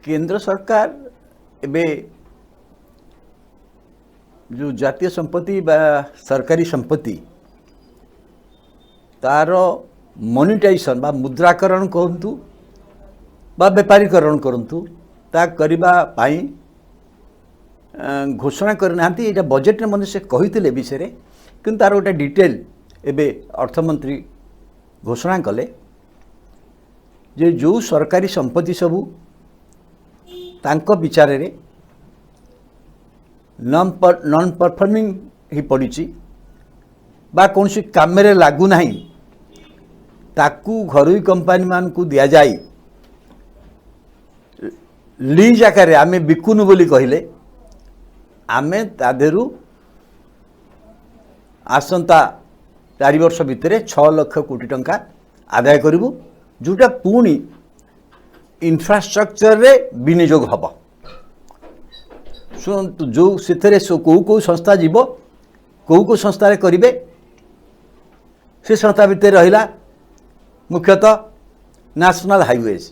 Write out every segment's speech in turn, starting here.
केंद्र सरकार एबे जो जातीय संपत्ति बा सरकारी संपत्ति तार मोनिटाइजेशन बा मुद्राकरण करंतु बा व्यापारीकरण करंतु ता करिबा पाई घोषणा करना ये बजेट में मने से कही विषय रे किंतु तार गोटे डिटेल एबे अर्थमंत्री घोषणा कले जे जो सरकारी संपत्ति सबू तांको विचार रे नॉन परफॉर्मिंग ही पड़ी बा कौन सी काम रे लागू नहीं ताकू घरोई कंपनी मान को दिया जाए लीज आकार आमे बिकुनु बोली कहले आमे तादेरु आसंता 4 वर्ष भितर 6 लाख कोटी टंका आदाय करिवु जोटा पुणी इंफ्रास्ट्रक्चर रे विनियोग हब शुणु जो से कौ संस्था जीव कौ संस्था रे करिवे से संस्था भितर रहिला मुख्यतः national highways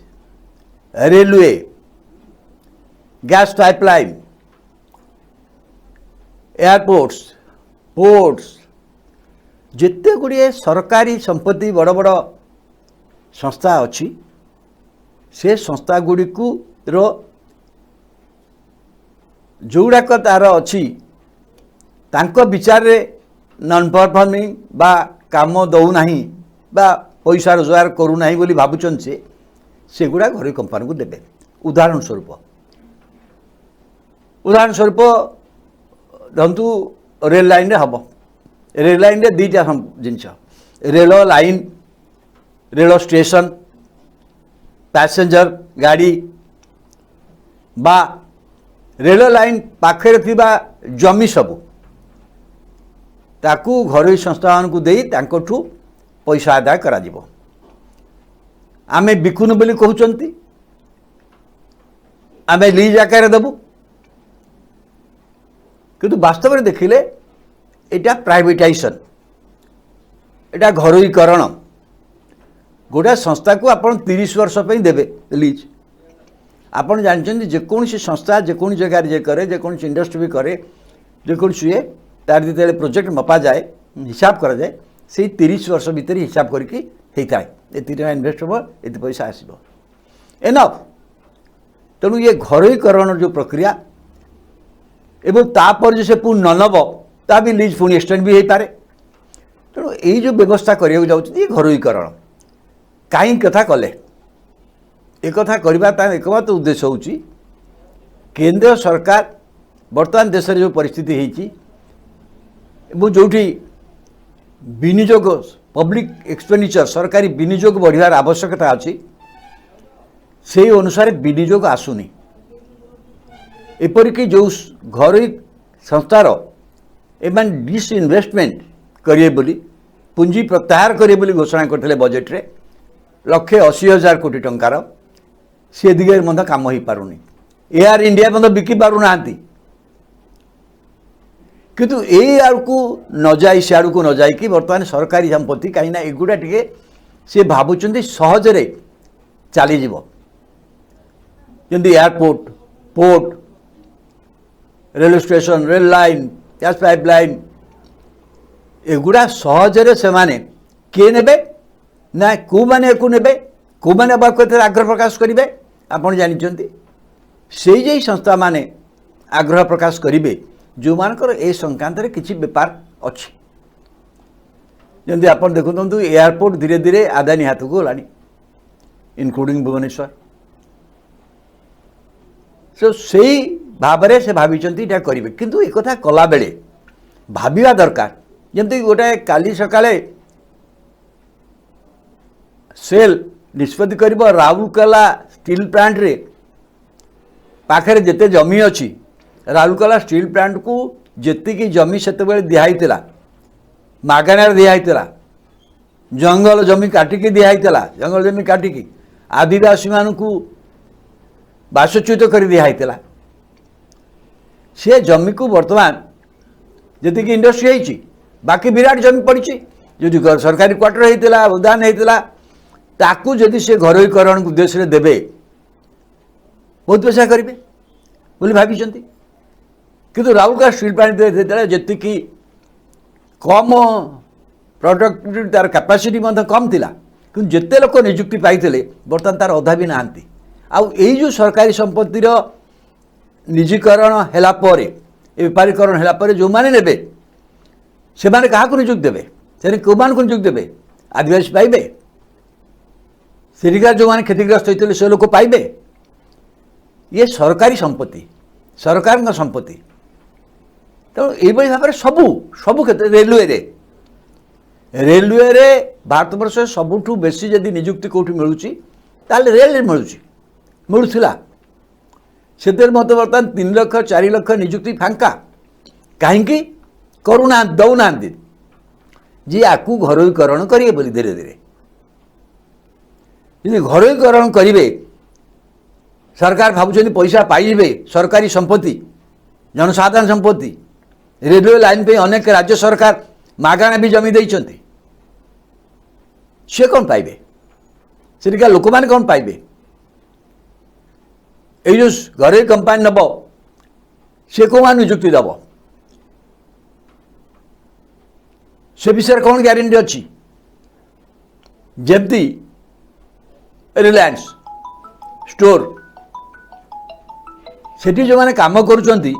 railway gas pipeline airports ports जिते गुड़िए सरकारी संपत्ति बड़ बड़ संस्था अच्छी से संस्था गुड़ी रो जोड़ाक तार अच्छी तांको विचार रे नॉन परफॉर्मिंग बा काम दौ नहीं बा पैसा रोजगार करू नहीं बोली भाबुचन से गुड़ा घरोई कंपनी को देबे उदाहरण स्वरूप धंतु रेल लाइन रे हब रेल लाइन रे दीटा जिनस rail line rail station passenger गाड़ी बा रेल लाइन पाखे थिबा जमी सबू ताकू घरोई संस्था मान को देई तांकोठू पैसा आदाय करा जिवो आमे बिकुनु बोली कहउचंती आमे लीज आकार देबू किंतु वास्तव में देखिले एटा प्राइवेटाइजेशन एटा घरोईकरण गोटा संस्था को आपण 30 वर्ष पे देबे लीज आपण जानछन जेकोसी संस्था जेकोसी जगह जे करे जेकोसी इंडस्ट्री भी करे जेकोसी ये तार दिते प्रोजेक्ट मपा जाए हिसाब करा जाए से 30 वर्ष भीतर हिसाब करके होता है एति टका इन्वेस्ट हो एति पैसा आसीबो एनफ तेणु ये घरोईकरण जो प्रक्रिया एवं तापर जो से पुणी न नब ता भी लीज पुणी एक्सटेंड भी हो पारे तेणु यही जो व्यवस्था करिया जाउछि घरोईकरण कहीं कथा कले एक कथा करबा ता एकमात्र उद्देश्य होउछि केंद्र सरकार वर्तमान देश रे जो परिस्थिति होइछि जोठी विनियोग पब्लिक एक्सपेंडिचर सरकारी विनियोग बढ़ियार आवश्यकता अच्छी से अनुसार विनियोग आसुनी एपरिक जो घरोई संस्थार एमान डिसइनवेस्टमेंट करिए बोली पुंजी प्रत्याहार करिए बोली घोषणा करथिले बजेट रे 1,80,000 कोटी टंकार से दिगे मध्य काम हो पारुनी एयर इंडिया मध्य बिकी पारु नांती किंतु ए आड़कू न जाई से आड़कू न जाई कि वर्तमान सरकारी संपत्ति कहीं एगुड़ा टे सी भावुं सहजरे चली जमी airport port railway station rail line gas pipeline एगुड़ा सहजरे से माने किए नेबे ना को माने को नेबे को माने आग्रह प्रकाश करेंगे आपड़ जानते से ही संस्था माने आग्रह प्रकाश करेंगे जो मानकर ए संक्रांत रे किछि व्यापार अच्छी जमी आप देखु एयरपोर्ट धीरे धीरे आदानी हाथ को गलानी इनक्लूडिंग भुवनेश्वर सो से भाव से भाई करेंगे किंतु एक कथा कला बेले भाविबा दरकार जमती गोटे काली सकाळे सेल निष्पत्ति कर राउरकेला स्टील प्लांट रे पाखरे जेते जमी अच्छी राउरकेला स्टील प्लांट को जी जमी से दिखाई मागणार दिखाई जंगल जमी काटिकी दिखाई जंगल जमी काटिकी आदिवासी मान को बासच्युत कर दिखाई सी जमी को वर्तमान जी इंडस्ट्री होती बाकी विराट जमी पड़ी जो सरकारी क्वार्टर होता उद्यान होता ताकू जदि से घरोईकरण उद्देश्य देवे बहुत पैसा करेंगे बोली भाविଛନ୍ତି किंतु राउरकेला स्टील प्लांट जी कम प्रोडक्टिविटी तार कैपेसिटी कम थिला किंतु जिते लोक निजुक्ति पाइले बर्तमान तार अधा भी नहांती आउ एई जो सरकारी संपत्तिर निजीकरण हैला परे बेपारीकरण हैला परे जो माने नेबे से माने कहा को निजुक्ति देबे से को मान को निजुक्ति देबे आदिवासी पाइबे सेरिका जो माने क्षतिग्रस्त होते से लोक पाइबे ये सरकारी संपत्ति सरकार संपत्ति तेणु ये भाव में सबू सबू क्षेत्र रेलवे रे भारत वर्ष सबुठ बेसी जदि निजुक्ति कौटी मिलूँ ताल रेल मिलूला से मत बर्तमान 3 लाख 4 लाख निजुक्ति फांका कहीं करूना दौना जी आपको घरोईकरण करेंगे बोली धीरे धीरे जी घरोईकरण करेंगे सरकार भावुं पैसा पाइबे सरकारी संपत्ति जनसाधारण संपत्ति रेलवे लाइन पे अनेक राज्य सरकार मागणा भी जमी देइछन्ति से कौन पाइबे सेठिका लोक मैंने कौन पाइबे ये जो घरे कंपानी नब से कौ मान निजुक्ति दब से विषय कौन ग्यारंटी अच्छी जमती रिलायंस स्टोर सेठी जो माने काम करुचंती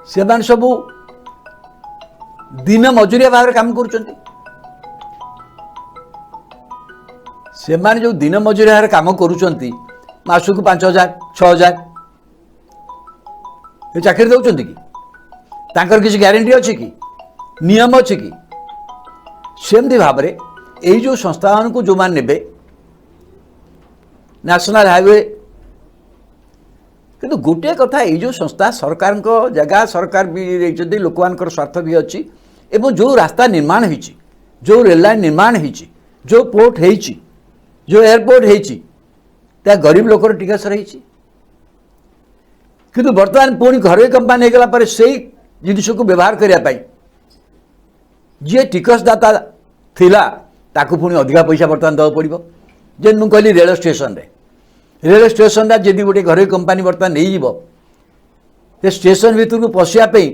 से माने सबू दिन मजुरिया भाव में काम करुचंती से माने जो दिन मजुरिया भाव काम करुचंती मासक 5,000 6,000 ये चाकरी दौरान कि तांकर किसी ग्यारंटी अच्छी कि नियम अच्छी कि सेमती भाव में यही जो संस्था को जो मान नेबे नेशनल हाईवे किंतु गोटे कथा ये जो संस्था सरकार जगह सरकार भी रही लोक मान स्वार्थ भी अच्छी एवं जो रास्ता निर्माण होती जो रेल लाइन निर्माण होती जो पोर्ट होती जो एयरपोर्ट होती गरीब लोकर टिकस रही किंतु बर्तमान पुणी घरोई कंपानी होगला पर से जिनिस को व्यवहार करने जी टिकसदाता थिला ताकू पुणी अधिका पैसा बर्तमान दवा पड़ो जे मुझे कहली रेल स्टेशन जदि गोटे घरोई कंपानी बर्तमान नहीं स्टेशन भीतर को पशियापी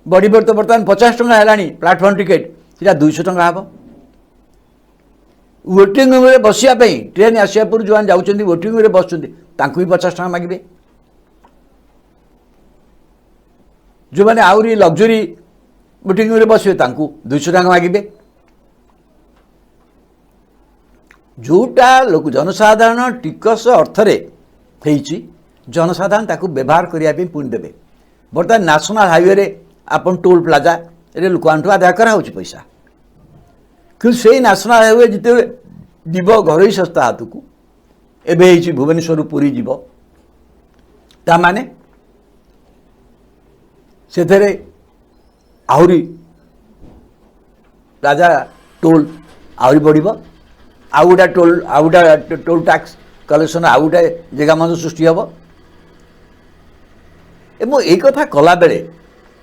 बड़ी तो बर्तमान 50 टंका है प्लाटफर्म टिकेट सीटा 200 टंका हम वेटिंग रूम में बसियापी ट्रेन आसिया पूर्व जो जाऊँच वेटिंग रूम में बस भी 50 टंका मागे जो मैंने आहरी लग्जरी वेटिंग रूम में बसवे 200 टंका मागे जोटा लोक जनसाधारण टिकस अर्थरे जनसाधारण ताकू व्यवहार करने पुणी देवे बर्तमान नेशनल हाईवे रे आपन टोल प्लाजा रे लोक आदाय करा पैसा कि से नेशनल हाईवे जिते जीव घरोई संस्था हाथ को एवं भुवनेश्वर पुरी जीव ताने से आहरी प्लाजा टोल आहरी बढ़ आउ गोटा टोल टैक्स कलेक्शन आउ गोटे जगह मन सृष्टि हम एवं यही कथा कला बेले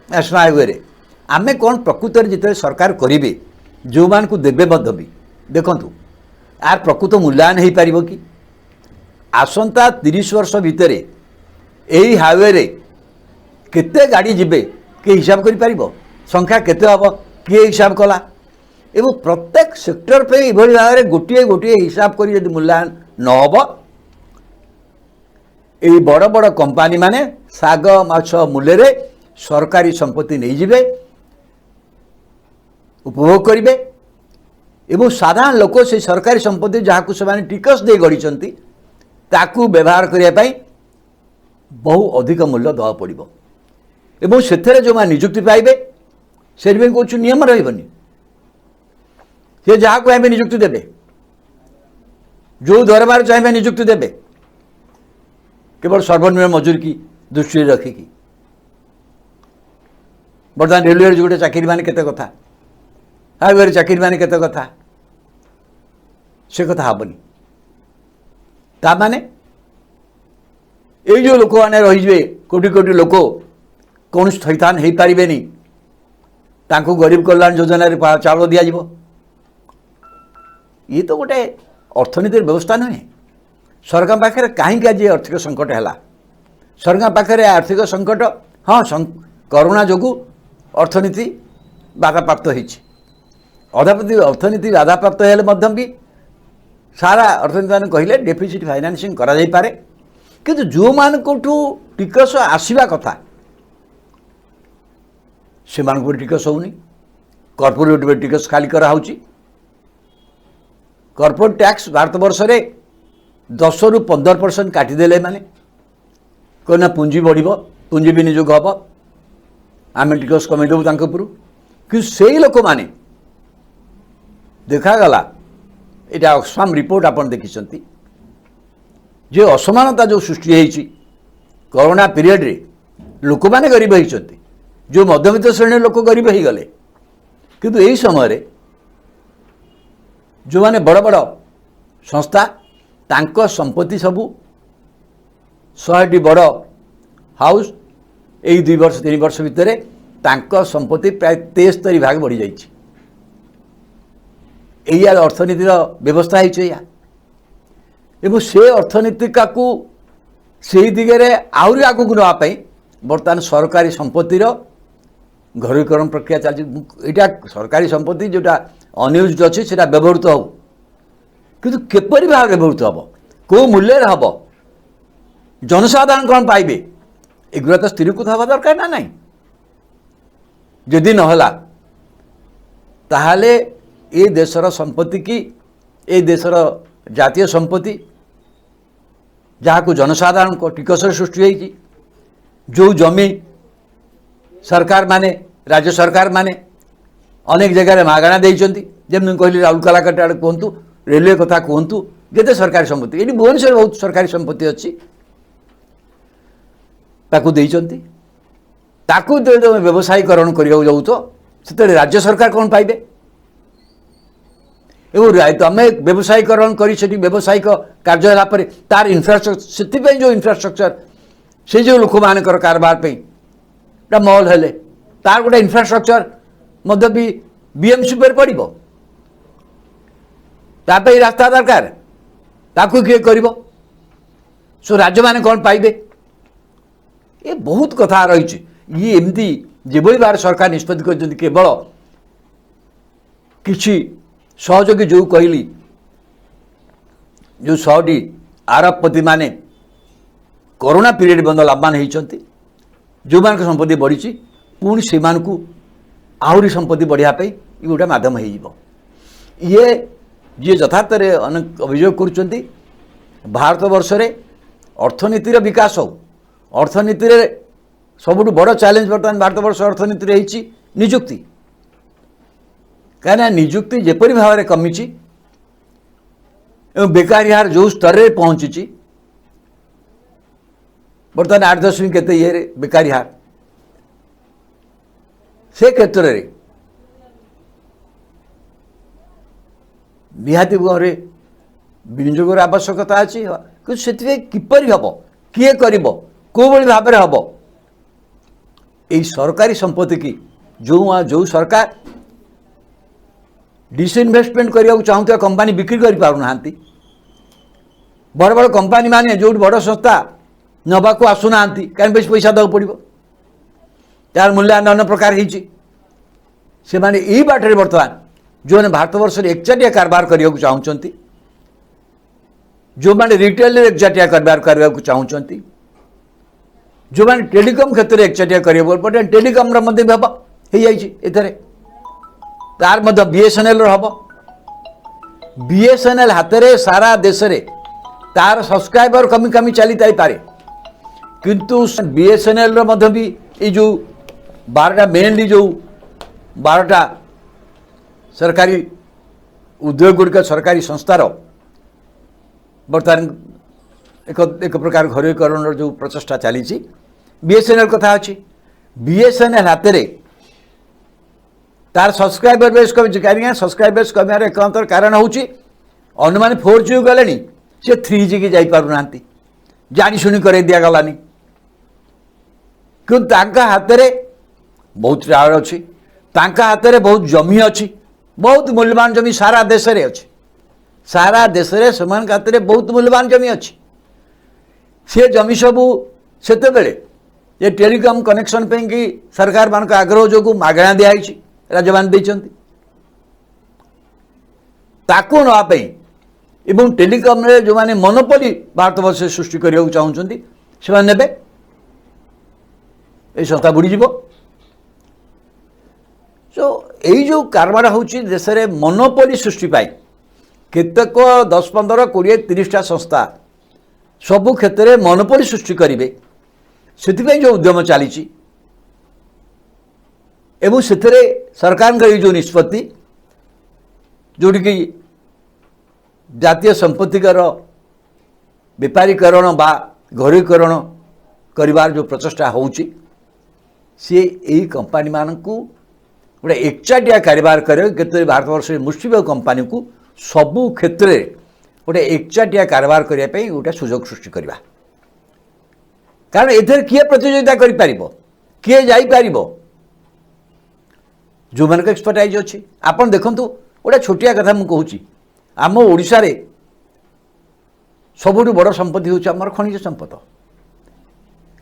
नेशनल हाईवे आमे कौन प्रकृत जिते सरकार करेंगे जो मान को देवे भी देखु यार प्रकृत मूल्यांकन हो पार कि आसंता 30 वर्ष भितर यही हाईवे रे केते गाड़ी जीवे किए हिसाब कर पार संख्या केते हम किए हिसाब कला एवं प्रत्येक सेक्टर पे ये भाव में गोटे गोटे हिसाब कर मूल्यांकन नहब ये बड़ बड़ कंपानी माने साग माछ मूल्य रे सरकारी संपत्ति नहीं जिबे उपभोग करेंगे एवं साधारण लोक से सरकारी संपत्ति जहाँ को से टिकस दे गढ़ी ताकू व्यवहार करने बहु अधिक मूल्य दवा पड़ो एवं से जो मैं निजुक्ति पाइबे से कौन नियम रही से जहाँ को चाहे निजुक्ति देवे जो दरबार चाहे निजुक्ति देवे केवल सर्वनिम्न मजूरी की दृष्टि रखिकी बर्तमान रेलवे जो गोटे चाकरी मान केते कथा हाईवे चाकरी मान केते कथा से कथा हेनी ताने ये जो लोक मैंने रही कोटी कोटी लोक कौन थैथान हो पारे तांको गरीब कल्याण योजना चाउल दिज्व ये तो गोटे अर्थनीतिर व्यवस्था नुहे सरकार पाखे कहीं आज आर्थिक संकट है सरकार पाखे आर्थिक संकट हाँ कोरोना जो अर्थनीति बाधाप्राप्त होती अर्थनीति बाधाप्राप्त हेले भी सारा अर्थनीति मैंने कहले डेफिसिट फाइनान्सिंग करा जाई पारे किंतु जो मानकठू टिकस आसवा कथा से टिकस होनी कॉर्पोरेट टिकस खाली कराऊँच कॉर्पोरेट टैक्स भारत वर्ष रे 10 ରୁ 15% काटिदेले माने कहना पुंजी बढ़ पुंजी विनियोग हम आम टिकस कमेदेबू तांकर कि से लोक मैंने देखागला यहाँ ऑक्सफाम रिपोर्ट आपन देखिछंती जे असमानता जो सृष्टि होती कोरोना पीरियड रे लोक माने गरीब होती जो मध्यवित्त श्रेणी लोक गरीब हो गले किंतु यही समय जो माने बड़ बड़ संस्था तांको संपत्ति सबू 100टी बड़ हाउस यही 2 वर्ष 3 वर्ष भितर तांको संपत्ति प्राय 73 भाग बढ़ी जाइए यही अर्थनीतिर व्यवस्था है से अर्थनीतिका को से दिगरे आहरी आगू नापी बर्तमान सरकारी संपत्तिर घरोकरण प्रक्रिया चलती यहाँ सरकारी संपत्ति जोटा अनयूज्ड अच्छे से व्यवहृत हो किंतु केपरी भाव व्यवहृत हम कौ मूल्य हम जनसाधारण कौन पाइबे एगुड़ा तो स्थिरीकृत हवा दरकार ना नहीं जदि नहला ताहले ये देशर संपत्ति की ए देशर जातीय संपत्ति जहाँ को जनसाधारण को टिकस सृष्टि होती जो जमी सरकार माने राज्य सरकार माने अनेक जगह मागणा देइचंती जमी कहली राउरकेला कटे आड़े कहतु रेलवे कथा कहतु जिते सरकारी संपत्ति ये भुवनेश्वर बहुत सरकारी संपत्ति अच्छी ताकू देइचंती ताकू व्यवसायीकरण करने जाऊ तो से राज्य सरकार कौन पाइबे तुम व्यवसायीकरण कर व्यावसायिक कार्य है तार इनफ्रास्ट्रक्चर से जो इनफ्रास्ट्रक्चर से जो लोक मान कारबार मॉल हेले तार गोटे इनफ्रास्ट्रक्चर मध्य भी बीएमसी पर पड़ो तापे रास्ता दरकार ताकू किए कर सो राज्य माने कौन पाइबे ये बहुत कथा रही ये एमती जो बार सरकार निष्पत्ति कर केवल किसी सहयोगी जो कहली जो 100टी आरबपति माने कोरोना पीरियड बंद लाभवान होती जो मान संपत्ति बढ़ी पुणी से आहरी संपत्ति बढ़ापी ये गोटे मध्यम हो ये जी यथार्थ अनेक अभियोग कर भारत वर्ष रे अर्थनीतिर विकास हो अर्थनीति सबुठ बड़ चैलेंज बर्तमान भारत वर्ष अर्थनीति निजुक्ति कहीं निजुक्ति जेपरी भाव में कमी बेकारी हार जो स्तर में पहुँची बर्तमान 8 केते ये बेकारी हार से क्षेत्र में निहाती भाव में विनियोगर आवश्यकता अच्छी कि से किपरि हम किए कर कौ भाव में हम यही सरकारी संपत्ति की जो सरकार डिसइनभेस्टमेंट करने को चाहूँ कंपानी बिक्री कर पारना बड़ बड़ कंपानी माने जो बड़ संस्था नवा को आसुना कहीं बेस पैसा देवाक पड़ो तार मूल्यांकन अन्य प्रकार से माने यही बाटर बर्तमान जो मैंने भारत वर्ष एकचाटिया कारबार करने को चाहूँगी जो मैंने रिटेल एकचाटिया कारबार करने को चाहूँगी जो मैंने टेलीकॉम क्षेत्र में एकचाटिया कर टेलीकॉम हम तार मध्य बीएसएनएल हम बीएसएनएल हाथ में सारा देश रे तार सब्सक्राइबर कमी कमी चली पारे किंतु बीएसएनएल मध्य भी ये जो 12टा मेनली जो 12टा सरकारी उद्योग गुड़िक सरकारी संस्थार बर्तमान एक प्रकार घरोकरण जो प्रचेषा चली बीएसएनएल कथा अच्छी बीएसएनएल हाथ में तार सब्सक्राइबर बेस कमी कहीं सब्सक्राइबर्स कमार एकांतर कारण होची अन्य मैंने 4G गले सी 3G की जापना जाशुणी कर दिगलानी कि हाथ में बहुत टावर अच्छी हाथ में बहुत जमी अच्छी बहुत मूल्यवान जमी सारा देश में अच्छी सारा देश में समान खातिर बहुत मूल्यवान जमी अच्छी सी जमी सबू से ये टेलीकॉम कनेक्शन पे कि सरकार मान आग्रह जो मागणा दिखाई राज्य मान ताकू नापी एवं टेलीकॉम रे जो माने मोनोपोली भारत वर्ष सृष्टि करने चाहते से ने संस्था बुड़ीज सो यही जो कारबार होची देश में मोनोपोली सृष्टि पाई केतक 10, 15, 20, 30टा संस्था सबु क्षेत्र में मोनोपोली सृष्टि करेंगे से जो उद्यम चली एवं से सरकार का जो निष्पत्ति जोटी कि जातीय संपत्तिकर बेपारीकरण बा घरोईकरण करिवार जो प्रचेषा होची सी यही कंपनी मान को गोटे एकचाटिया कारोबार करे भारत वर्ष मुष्टिमेय कंपनी को सबु क्षेत्र में गोटे एकचाटिया कारोबार करने गोटे सुजोग सृष्टि करवा कारण एथर किए प्रतियोगिता करि किए जापर जो मान एक्सपर्टाइज अच्छी आपन देखु गोटे छोटिया कथा मुझे कहूँ आम ओडिशा रे सबुठ बड़ संपत्ति हूँ आम खनिज संपद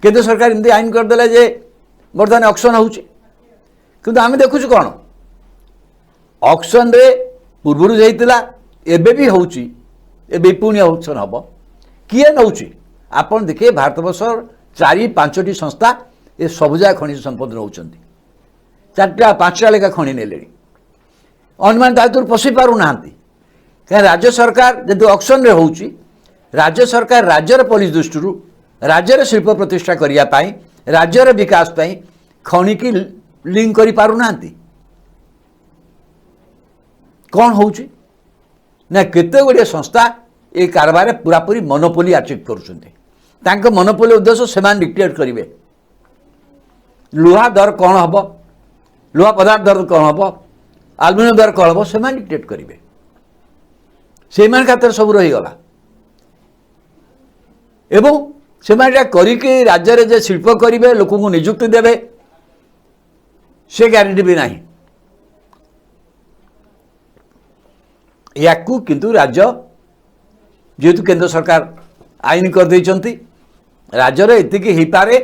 केंद्र सरकार एमती आईन करदे जे बर्तमान ऑक्शन हो किंतु आम देखु कौन ऑक्शन रे पूर्व जाइतिला एबे भी होउची एबे पुणी ऑक्शन हम किए नौ आपन देखिए भारत वर्ष 4-5टी संस्था ये सबुजा खनिज संपद नौ 4टा 5टा लेखा खनि नेले अन्य दायित्व पशि पारु ना कहीं राज्य सरकार जदि ऑक्शन रे होउची राज्य सरकार राज्यर पॉलिसी दृष्टि राज्यर शिल्प प्रतिष्ठा करने राज्यर विकास पाई खनि की लिंक करि पारु ना कौन होउची ना केते गुड़िया संस्था ये कारबार पूरापूरी मोनोपोली अचीव कर मोनोपोली उद्देश्य से डिक्टेट करेंगे लुहा दर कौन हम लुहा पदार्थ दर कौन हम आलुमिनियम दर कौन हम से डिक्टेट करेंगे से खातर सब रहीगला एवं से करिके राज्य रे जे शिल्प करेंगे लोक को निजुक्ति देवे से ग्यारंटी भी नहीं या किंतु राज्य जेहेतु केंद्र सरकार आईन कर देइचंती राज्यर एतिकी हो पारे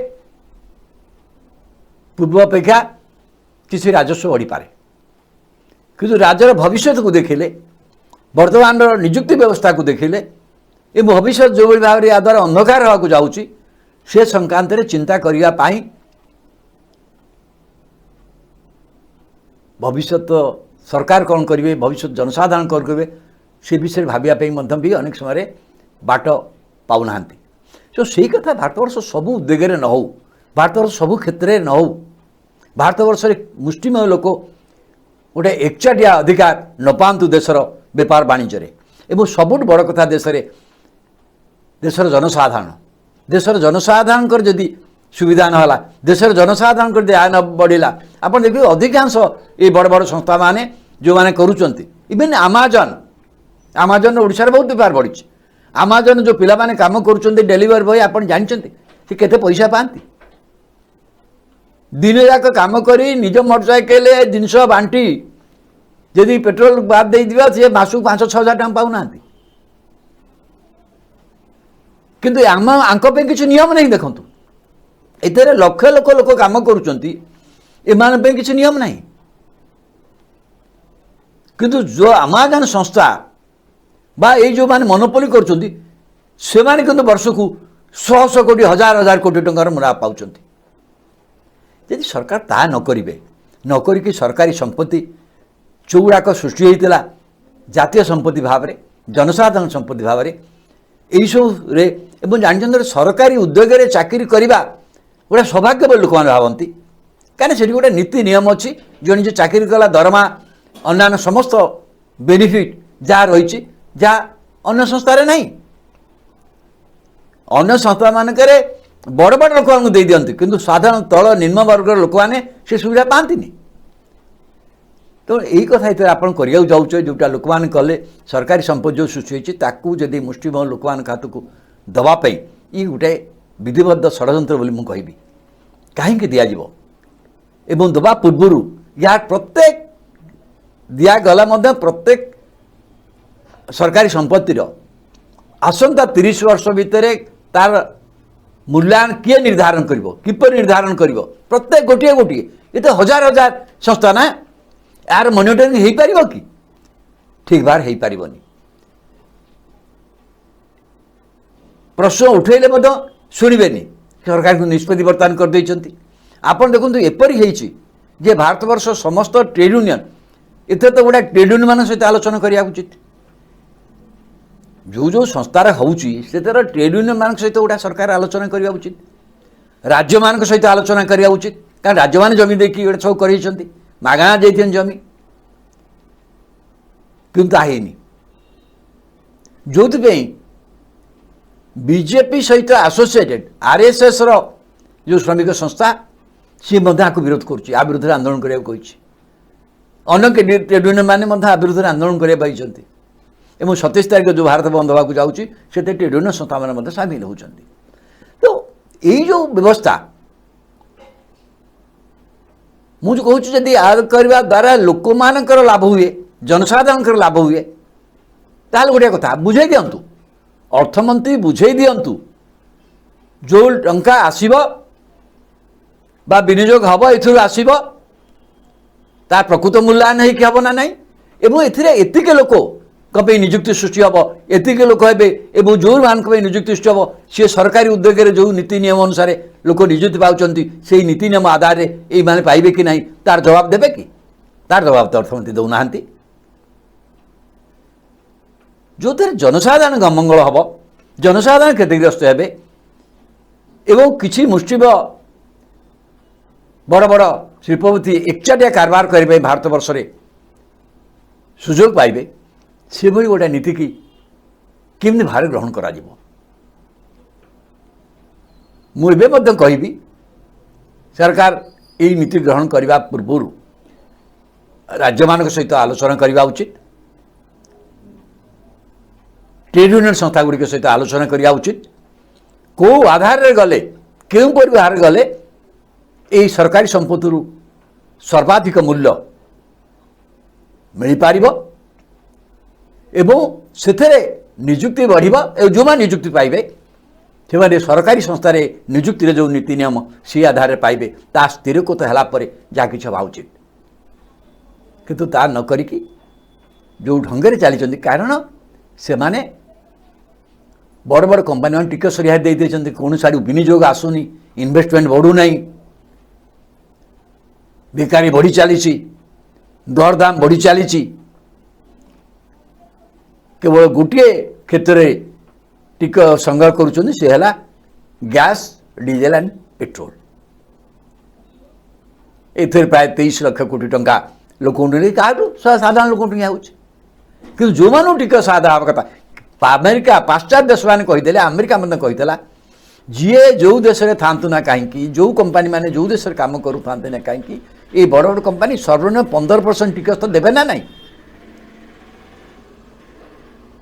पूर्व अपेक्षा किसी राजस्व बढ़ी पारे किंतु राज्यर भविष्य को देखिले वर्तमान निजुक्ति व्यवस्था को देखिले ये भविष्य जो भाव में या द्वारा अंधकार होगा जाऊँगी से संक्रांत चिंता करने भविष्य सरकार कौन करेंगे भविष्य जनसाधारण कौन करेंगे से विषय भावियापी भी अनेक समय बाट पाऊना तो सही कथा भारतवर्ष सबू दिगरे न हो भारतवर्ष सबू क्षेत्र में न हो भारतवर्ष मुष्टिमेय लोक गोटे एकचाटिया अधिकार न पातु देशर बेपार वाणिज्य एवं सबुठ बड़ कथा देशर जनसाधारण जदि सुविधा नाला देशर जनसाधारण कर आय न बढ़ला आप देखिए अधिकांश ये बड़ बड़ संस्था माने जो माने करूचंती इवन आमाजन ओडिशा रे बहुत बेपार बढ़ी आमाजन जो पिला माने काम करूचंती डेलीवरी बॉय आप जानते से केते पैसा पाती दिन जाक काम करी निज मोटरसाइकेल जिनस बांटी जदि पेट्रोल बाद दे दिबा से मासु 5-6 हजार टका पाउना किंतु आम आंक पे किसी नियम नहीं देखंतु एतरे लक्ष लक्ष लोक काम करूचंती एमान पे किसी नियम नहीं किंतु जो आमाजन संस्था बा ये जो माने मोनोपोली करूचंती से माने किंतु वर्ष को 100 कोटी 1000 कोटी टंकार मुनाफा पाउचंती यदि सरकार ता न करिवे न करिकि सरकारी संपत्ति चौड़ाक सृष्टि होता जातीय संपत्ति भाव में जनसाधारण संपत्ति भाव में यही सब जानते सरकारी उद्योग में चाकरी करवा गोटे सौभाग्य लोक मैंने भावती कहीं से गोटे नीति नियम अच्छी जो निजे चाकरी कला दरमा अन्य समस्त बेनिफिट जहाँ रही जहाँ अन्य संस्थार नहीं अन्य संस्था मानक बड़ बड़ लोक दे दिखती किंतु साधारण तल निम्न वर्गर लोक मैंने से सुविधा पाती तो यही कथा ये आप जाऊे जोटा लोक मैंने कले सरकारी संपत्ति जो सृष्टि होती जदि मुष्टिमेय लोक मान हाथ को दवाई ये गोटे विधिबद्ध षड्यंत्र बोली मुझे कहबी कहीं दिज्व एवं दवा पूर्वर या प्रत्येक दिगला प्रत्येक सरकारी संपत्तिर आसंता 30 वर्ष भितर तार मूल्यांकन किए निर्धारण करिवो किपर निर्धारण करिवो प्रत्येक गोटे गोटे ये तो हजार हजार संस्था ना यार मॉनिटरिंग हो पारिबो कि ठीक बार हो पारिबोनी प्रश्न उठेले मध्य शुणिबेनी सरकार को निष्पत्ति बर्तमान कर देइछंती आपण देखंतु एपरि हेछि जे भारत वर्ष समस्त ट्रेड यूनियन एते तो गोटे ट्रेड यूनियन मान सहित आलोचना करिया उचित जो जो संस्थार होउची से तर ट्रेड यूनियन मान सहित गोटे सरकार आलोचना करिया उचित राज्य मान सहित आलोचना करिया उचित कारण राज्य मान जमी देखि गोटे सब करिसेंती मागणा देइथेन जमी किंतु ताहेनी जोथि बीजेपी सहित एसोसिएटेड आरएसएस रो जो श्रमिक संस्था सी को विरोध करुच्ची आ विरोध आंदोलन करिया कहिछि अनेक ट्रेड यूनियन माने आ विरोध आंदोलन करिया पाइछंती एवं 27 तारीख जो भारत बंद होगा जाऊँगी से ट्रेड यूनियन संस्था मैंने सामिल होती तो यही जो व्यवस्था मुझे कहूँ जदि आद करने द्वारा लोक मान लाभ हुए जनसाधारण लाभ हुए ताल गोटे कथा बुझे दिंतु अर्थमंत्री बुझे दिंतु जो टंका आसब बा विनियोग हम ए आसब तार प्रकृत मूल्यांकन होगी हम ना नहीं एवं एतिक लोक कहीं निजुक्ति सृष्टि हम एतिक लोक हे जो मान निजुक्ति सृष्टि हम सी सरकारी उद्योग में जो नीति नियम अनुसार लोक निजुक्ति पाँच से नीति नियम आधार ये मैंने पाइबे कि नहीं तार जवाब देवे कि तार जवाब तो अर्थमंत्री दौना जो थे जनसाधारण मंगल हम जनसाधारण क्षतिग्रस्त हे एवं किसी मुष्टिम बड़ बड़ शिल्पपति एकचाटिया कारबार करेंगे भारत वर्ष में सुजोग पाइबे से भाई गोटे नीति की केमती भाव ग्रहण करा मुझे कहबी सरकार यही नीति ग्रहण करने पूर्व राज्य मान सहित आलोचना करने उचित ट्रेड यूनियन संस्था गुड़िक सहित आलोचना करने उचित कौ आधार गले क्यों परिवार गले यही सरकारी संपत्ति सर्वाधिक मूल्य मिल पार एवं से निजुक्ति बढ़िबा जो मैंने निजुक्ति पाइबे से सरकारी संस्था निजुक्ति जो नीति नियम सी आधार पाइबे ता स्थिर को तो है जहाँ कि हवा उचित किंतु ता न करिकी जो ढंगे चली कारण से माने बड़ बड़ कंपनी मैंने टिकस रिहाई दे कौन आड़ विनियोग आसुनी इन्वेस्टमेंट बढ़ुना बेकारी बढ़ी चली दरदाम बढ़ी चली केवल गोटे क्षेत्र में टिक संग्रह करुँच सी है गैस डीजेल एंड पेट्रोल ए प्राय 23 लाख कोटी टंका लोक साधारण लोक कि जो मान टिकस आदा हवा कथा अमेरिका पाश्चात्य देश मैंने कहीदे अमेरिका मतलब कहीला जी जो देश में था ना कहीं जो कंपनी मैंने जो देश में कम करूँ ना कहीं ये बड़ बड़ कंपनी सर्वनिम्न 15% टिकस तो देवे ना नहीं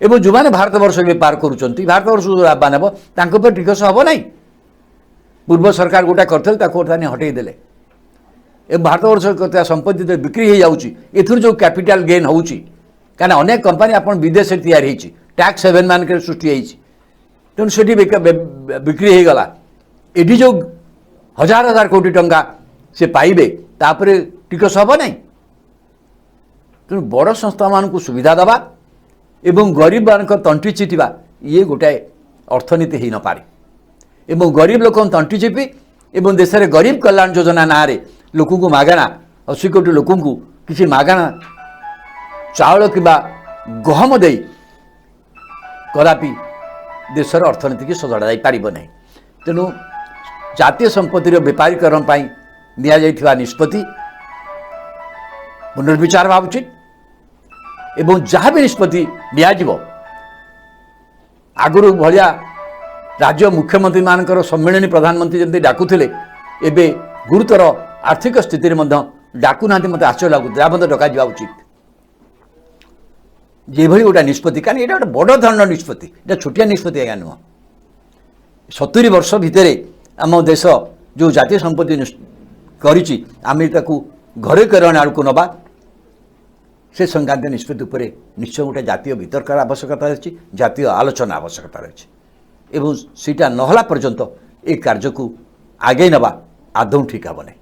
एवं जो मैंने भारत वर्ष बेपार करुँच भारत वर्ष जो लाभवान हे टिकस हम ना पूर्व सरकार गोटा करते हटेदेले भारत वर्ष संपत्ति तो बिक्री हो जाऊँगी एथुर जो कैपिटल गेन होची कहीं अनेक कंपनी आप विदेश में तैयारी टैक्स हेवन मान सृष्टि तेणु से बिक्री हो गला ये जो हजार हजार कोटी टंका से पाइबे तापर टिकस हम ना तेणु बड़ संस्था मान को सुविधा दबा एवं गरीब मान तंटी चिटिबा ये गोटाए अर्थनीति हो न पारे एवं गरीब लोक तंटी चिपी एवं देश में गरीब कल्याण योजना ना रे लोक को मागणा 80 कोटी लोक को किसी मागणा चाउल कि गहम दे कदापि देशर अर्थनीति की सजड़ा जापर ना तेणु जातीय संपत्तिर बेपारीकरण नि निष्पत्ति पुनर्विचार हेबा उचित एवं जहाँ भी निष्पत्ति नियाजिबो आगुरु भलिया राज्य मुख्यमंत्री मानकर सम्मेलन प्रधानमंत्री जमी डाकुले एबे गुरुतर आर्थिक स्थिति डाकुना मत आश्चर्य लगुच डक उचित जेभली गोटा निष्पत्ति कारण ये गोटे बड़ धरण निष्पत्ति ये छोटिया निष्पत्ति आज्ञा नुह 70 वर्ष भितर आम देश जो जातीय संपत्ति करिछि आमे ताकू घरे करण आड़ को नबा से संक्रांत निष्पत्ति उपर निश्चय गोटे जातीय वितर्कर आवश्यकता रही जातीय आलोचना आवश्यकता रही एवं सीटा नहला पर्यंत ए कार्य को आगे नवा आदौ ठीक हे नहीं।